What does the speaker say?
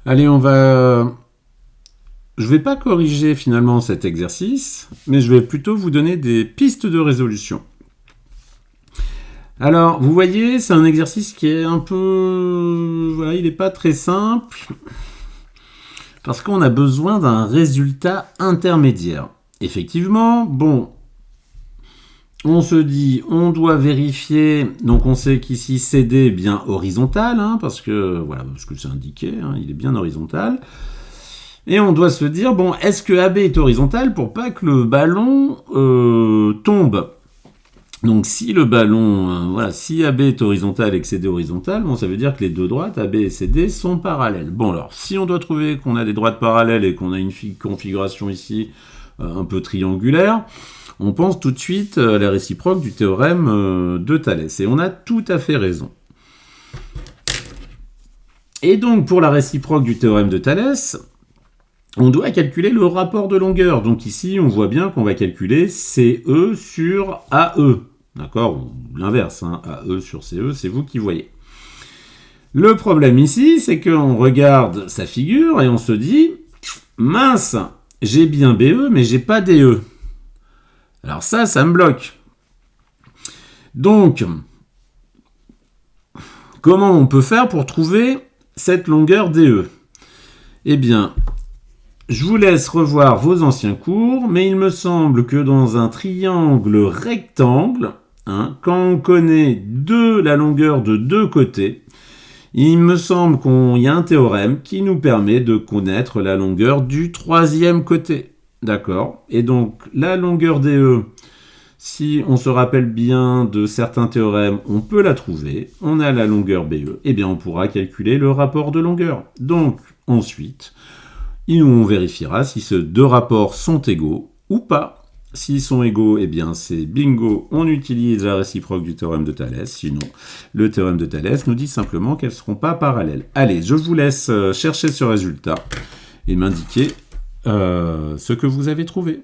Allez, on va... Je ne vais pas corriger finalement cet exercice, mais je vais plutôt vous donner des pistes de résolution. Alors, vous voyez, c'est un exercice qui est un peu... Voilà, il n'est pas très simple, parce qu'on a besoin d'un résultat intermédiaire. Effectivement, bon, on se dit, on doit vérifier, donc on sait qu'ici CD est bien horizontal, parce que c'est indiqué, il est bien horizontal. Et on doit se dire, bon, est-ce que AB est horizontal pour pas que le ballon tombe? Donc si le ballon, si AB est horizontal et que CD est horizontal, bon, ça veut dire que les deux droites, AB et CD, sont parallèles. Bon alors, si on doit trouver qu'on a des droites parallèles et qu'on a une configuration ici un peu triangulaire, on pense tout de suite à la réciproque du théorème de Thalès. Et on a tout à fait raison. Et donc, pour la réciproque du théorème de Thalès, on doit calculer le rapport de longueur. Donc ici, on voit bien qu'on va calculer CE sur AE. D'accord? Ou l'inverse, AE sur CE, c'est vous qui voyez. Le problème ici, c'est qu'on regarde sa figure et on se dit, mince, j'ai bien BE, mais j'ai pas DE. Alors ça me bloque. Donc, comment on peut faire pour trouver cette longueur DE? Eh bien, je vous laisse revoir vos anciens cours, mais il me semble que dans un triangle rectangle, quand on connaît la longueur de deux côtés, il me semble qu'il y a un théorème qui nous permet de connaître la longueur du troisième côté. D'accord? Et donc, la longueur DE, si on se rappelle bien de certains théorèmes, on peut la trouver. On a la longueur BE. Eh bien, on pourra calculer le rapport de longueur. Donc, ensuite, on vérifiera si ces deux rapports sont égaux ou pas. S'ils sont égaux, eh bien c'est bingo, on utilise la réciproque du théorème de Thalès. Sinon, le théorème de Thalès nous dit simplement qu'elles ne seront pas parallèles. Allez, je vous laisse chercher ce résultat et m'indiquer ce que vous avez trouvé.